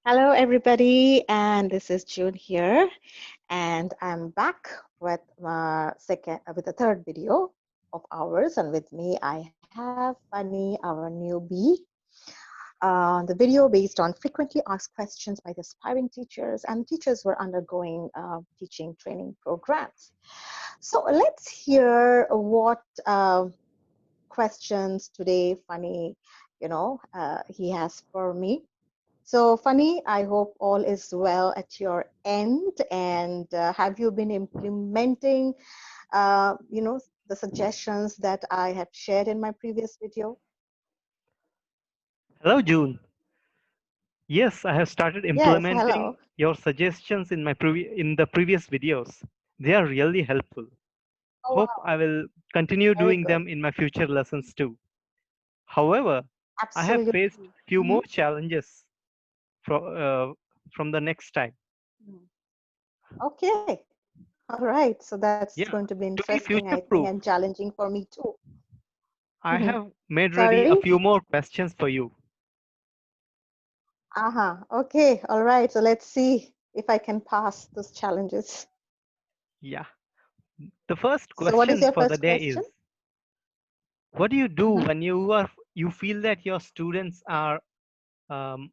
Hello, everybody, and this is June here, and I'm back with with the third video of ours, and with me I have Funny, our newbie. The video based on frequently asked questions by the aspiring teachers and teachers who are undergoing teaching training programs. So let's hear what questions today Funny, he has for me. So, Funny, I hope all is well at your end. And have you been implementing, the suggestions that I have shared in my previous video? Hello, June. Yes, I have started Yes, implementing hello. your suggestions in in the previous videos. They are really helpful. Oh, Hope wow. I will continue Very doing good. them in my future lessons too. However, I have faced Absolutely. few Mhm. more challenges from the next time. Mm. Okay. All right. So that's Yeah, going to be to be interesting, I future think, proof, and challenging for me too. I have made ready a Sorry? few more questions for you. Uh-huh. Okay. All right. So let's see if I can pass those challenges. Yeah, the first So what is question your for the first day question? is, what do you do Mm-hmm. when you feel that your students are um,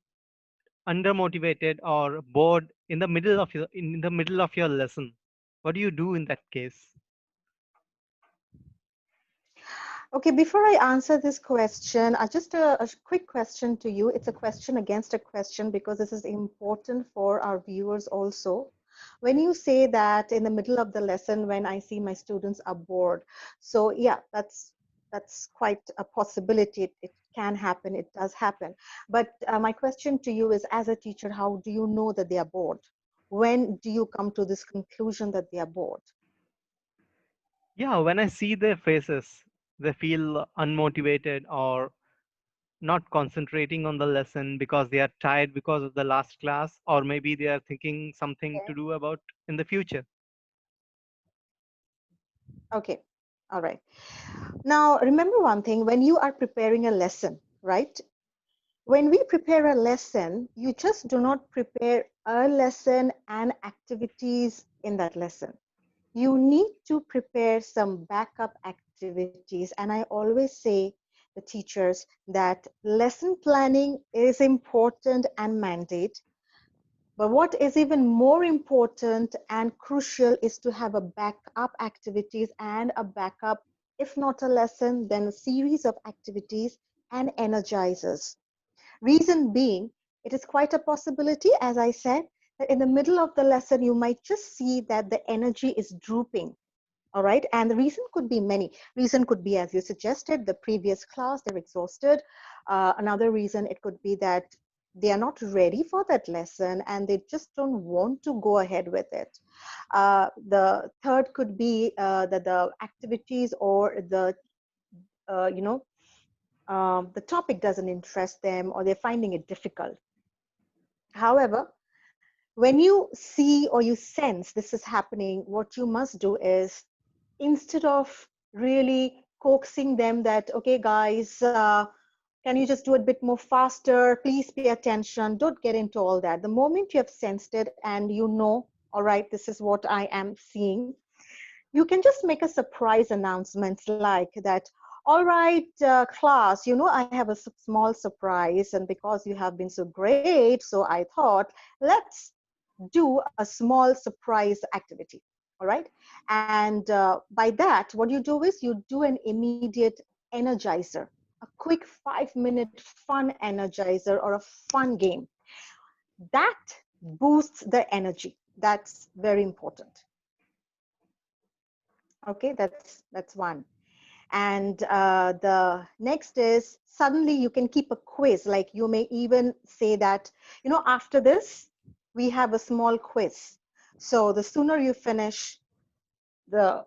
undermotivated or bored in the middle of your lesson? What do you do in that case? Okay, before I answer this question, just a quick question to you. It's a question against a question because this is important for our viewers also. When you say that in the middle of the lesson, when I see my students are bored, so yeah, that's quite a possibility. It can happen. It does happen. But my question to you is, as a teacher, how do you know that they are bored? When do you come to this conclusion that they are bored? Yeah, when I see their faces, they feel unmotivated or not concentrating on the lesson because they are tired because of the last class, or maybe they are thinking something to do about in the future. Okay. All right. Now, remember one thing, when you are preparing a lesson, right? When we prepare a lesson, you just do not prepare a lesson and activities in that lesson. You need to prepare some backup activities. And I always say the teachers that lesson planning is important and mandate. But what is even more important and crucial is to have a backup activities and a backup, if not a lesson, then a series of activities and energizers. Reason being, it is quite a possibility, as I said, that in the middle of the lesson, you might just see that the energy is drooping. All right. And the reason could be many. Reason could be, as you suggested, the previous class, they're exhausted. Another reason, it could be that they are not ready for that lesson and they just don't want to go ahead with it. The third could be that the activities or uh, you know, the topic doesn't interest them or they're finding it difficult. However, when you see or you sense this is happening, what you must do is, instead of really coaxing them that, okay, guys, can you just do it a bit more faster? Please pay attention. Don't get into all that. The moment you have sensed it and you know, all right, this is what I am seeing, you can just make a surprise announcement like that. All right, class, I have a small surprise, and because you have been so great, so I thought, let's do a small surprise activity. All right. And by that, what you do is you do an immediate energizer, a quick 5-minute fun energizer or a fun game. That boosts the energy. That's very important. Okay, that's one. And the next is, suddenly you can keep a quiz. Like, you may even say that, after this, we have a small quiz. So the sooner you finish, the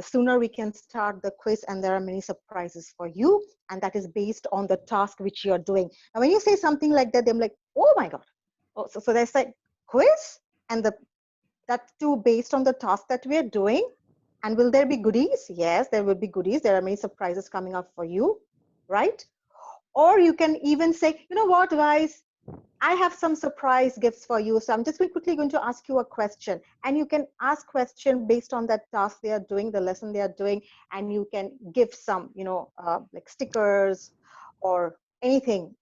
sooner we can start the quiz, and there are many surprises for you. And that is based on the task which you're doing. Now, when you say something like that, they're like, oh my God. Oh, so there's like quiz, and that too based on the task that we are doing. And will there be goodies? Yes, there will be goodies. There are many surprises coming up for you, right? Or you can even say, you know what, guys? I have some surprise gifts for you. So I'm just quickly going to ask you a question, and you can ask question based on that task they are doing, the lesson they are doing, and you can give some, like stickers or anything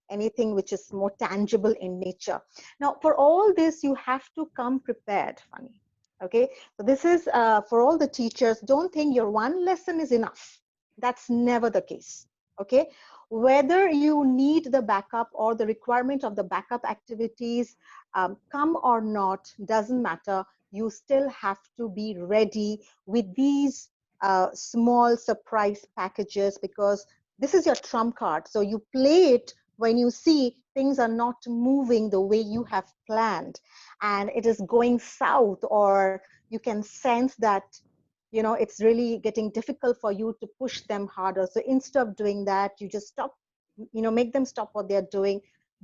which is more tangible in nature. Now, for all this, you have to come prepared, Funny. Okay, so this is for all the teachers. Don't think your one lesson is enough. That's never the case. Okay, whether you need the backup or the requirement of the backup activities come or not doesn't matter. You still have to be ready with these small surprise packages, because this is your trump card. So you play it when you see things are not moving the way you have planned, and it is going south, or you can sense that it's really getting difficult for you to push them harder. So instead of doing that, you just stop, make them stop what they're doing,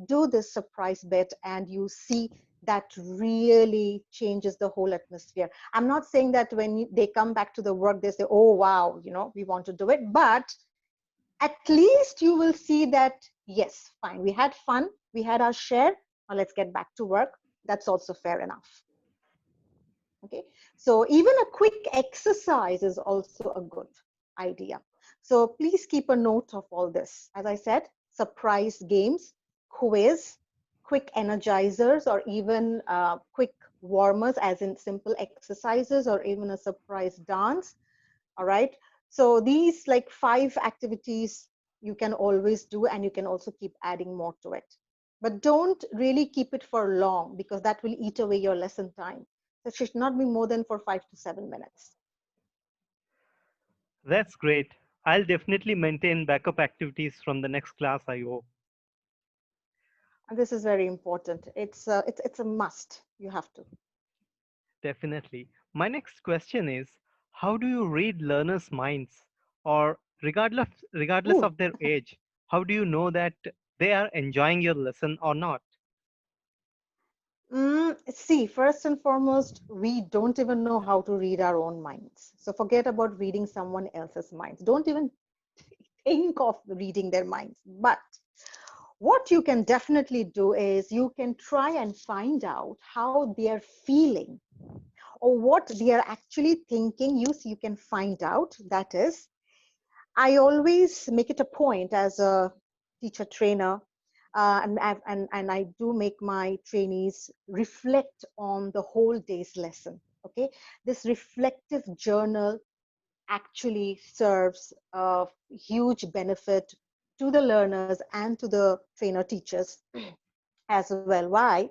do this surprise bit, and you see that really changes the whole atmosphere. I'm not saying that when they come back to the work they say, oh wow, we want to do it, but at least you will see that, yes, fine, we had fun, we had our share, now let's get back to work. That's also fair enough. Okay, so even a quick exercise is also a good idea. So please keep a note of all this. As I said, surprise games, quiz, quick energizers, or even quick warmers, as in simple exercises, or even a surprise dance. All right, so these like 5 activities you can always do, and you can also keep adding more to it, but don't really keep it for long, because that will eat away your lesson time. So it should not be more than for 5 to 7 minutes. That's great. I'll definitely maintain backup activities from the next class I hope. And this is very important. It's a must. You have to. Definitely. My next question is, how do you read learners' minds, or regardless Ooh. of their age, how do you know that they are enjoying your lesson or not? See, first and foremost, we don't even know how to read our own minds. So forget about reading someone else's minds. Don't even think of reading their minds. But what you can definitely do is you can try and find out how they're feeling, or what they are actually thinking. You can find out. That is, I always make it a point as a teacher trainer, and I do make my trainees reflect on the whole day's lesson. Okay, this reflective journal actually serves a huge benefit to the learners and to the trainer teachers as well. Why?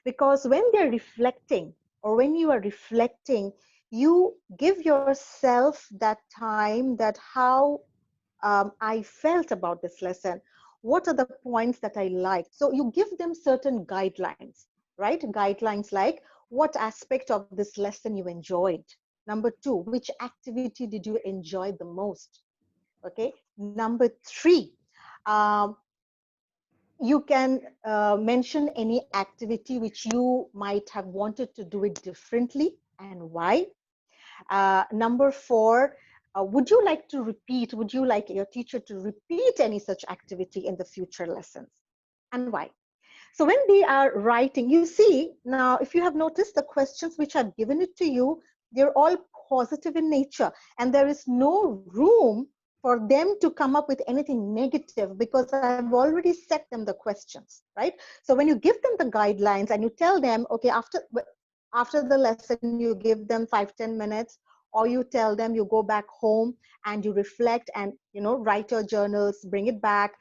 Because when they're reflecting, or when you are reflecting, you give yourself that time, that how I felt about this lesson. What are the points that I liked? So you give them certain guidelines, right? Guidelines like, what aspect of this lesson you enjoyed? Number two, which activity did you enjoy the most? Okay. Number three, um, you can mention any activity which you might have wanted to do it differently, and why. Number four, would you like to repeat, would you like your teacher to repeat any such activity in the future lessons, and why? So when they are writing, you see, now if you have noticed, the questions which I've given it to you, they're all positive in nature, and there is no room for them to come up with anything negative, because I've already set them the questions, right? So when you give them the guidelines and you tell them, okay, after the lesson you give them 5-10 minutes, or you tell them you go back home and you reflect, and write your journals, bring it back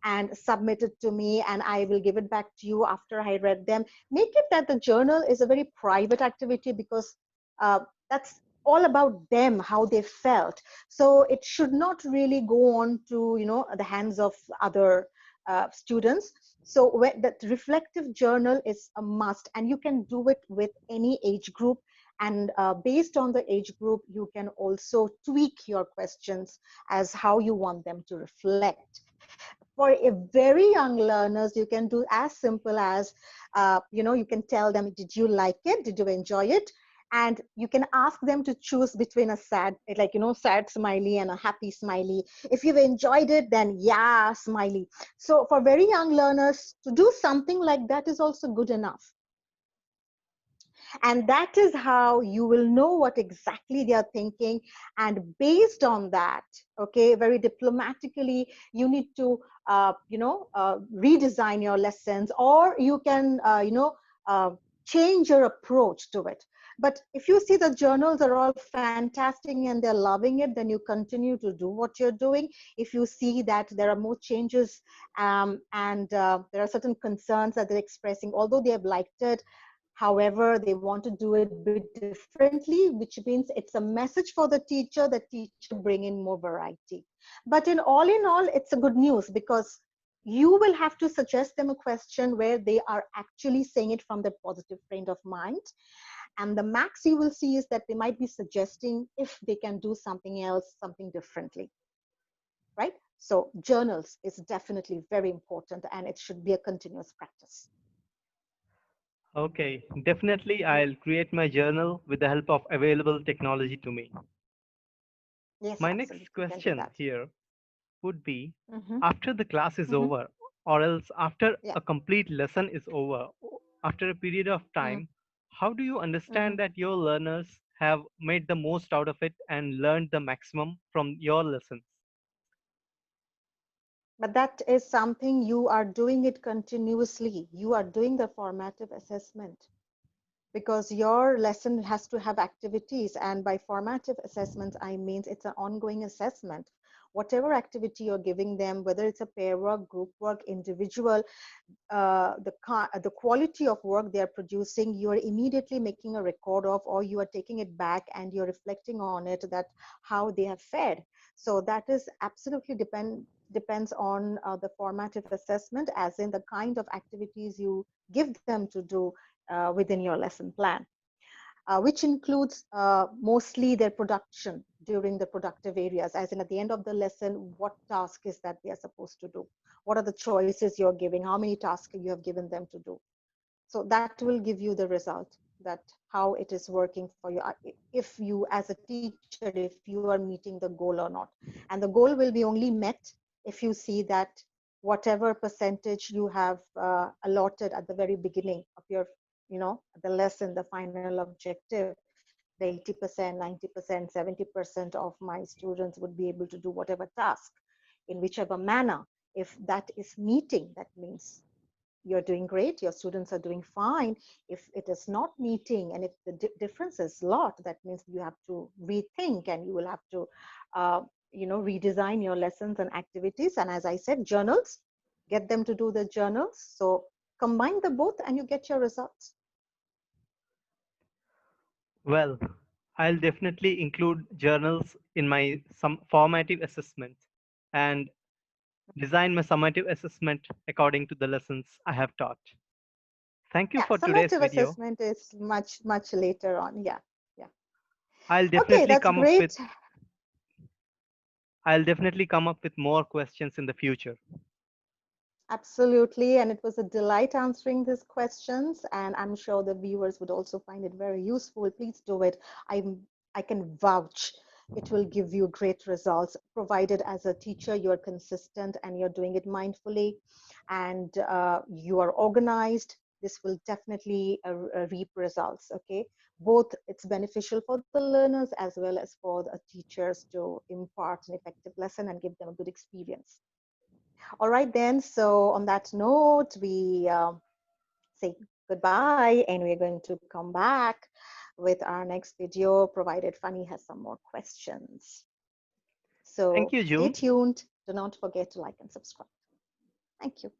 and submit it to me, and I will give it back to you after I read them. Make it that the journal is a very private activity, because that's all about them, how they felt. So it should not really go on to the hands of other students. So that reflective journal is a must, and you can do it with any age group. And based on the age group, you can also tweak your questions as how you want them to reflect. For a very young learners, you can do as simple as you can tell them, did you like it, did you enjoy it, And you can ask them to choose between a sad, like, sad smiley and a happy smiley. If you've enjoyed it, then yeah, smiley. So for very young learners to do something like that is also good enough. And that is how you will know what exactly they are thinking. And based on that, okay, very diplomatically, you need to redesign your lessons, or you can uh, change your approach to it. But if you see the journals are all fantastic and they're loving it, then you continue to do what you're doing. If you see that there are more changes, and there are certain concerns that they're expressing, although they have liked it, however, they want to do it a bit differently, which means it's a message for the teacher, the teacher bring in more variety. But in all, it's a good news, because you will have to suggest them a question where they are actually saying it from their positive frame of mind. And the max you will see is that they might be suggesting if they can do something else, something differently, right? So journals is definitely very important, and it should be a continuous practice. Okay, definitely I'll create my journal with the help of available technology to me. Yes, My next absolutely, you can do question that. here would be, Hmm. after the class is Hmm. over, or else after Yeah. a complete lesson is over, after a period of Mm-hmm. time, how do you Mm-hmm. understand that your learners have made the most out of it and learned the maximum from your lessons? But that is something you are doing it continuously. You are doing the formative assessment, because your lesson has to have activities. And by formative assessment, I mean it's an ongoing assessment. Whatever activity you're giving them, whether it's a pair work, group work, individual, the quality of work they are producing, you are immediately making a record of, or you are taking it back and you're reflecting on it, that how they have fared. So that is absolutely depends on the formative assessment, as in the kind of activities you give them to do within your lesson plan, which includes mostly their production during the productive areas, as in at the end of the lesson, what task is that they are supposed to do? What are the choices you're giving? How many tasks you have given them to do? So that will give you the result, that how it is working for you. If you, as a teacher, if you are meeting the goal or not. And the goal will be only met if you see that whatever percentage you have allotted at the very beginning of your, the lesson, the final objective, the 80%, 90%, 70% of my students would be able to do whatever task in whichever manner. If that is meeting, that means you're doing great, your students are doing fine. If it is not meeting, and if the difference is a lot, that means you have to rethink, and you will have to uh, redesign your lessons and activities. And as I said, journals, get them to do the journals. So combine the both and you get your results. Well, I'll definitely include journals in my some formative assessments and design my summative assessment according to the lessons I have taught. Thank you Yeah, for today's summative video. assessment is much later on. Yeah. Yeah. I'll Okay, definitely that's come up with great. I'll definitely come up with more questions in the future. Absolutely. And it was a delight answering these questions. And I'm sure the viewers would also find it very useful. Please do it. I can vouch it will give you great results, provided as a teacher you're consistent and you're doing it mindfully, and you are organized. This will definitely reap results. Okay. Both it's beneficial for the learners as well as for the teachers to impart an effective lesson and give them a good experience. All right, then. So, on that note, we say goodbye, and we're going to come back with our next video, provided Funny has some more questions. Thank So, you, stay June. tuned. Do not forget to like and subscribe. Thank you.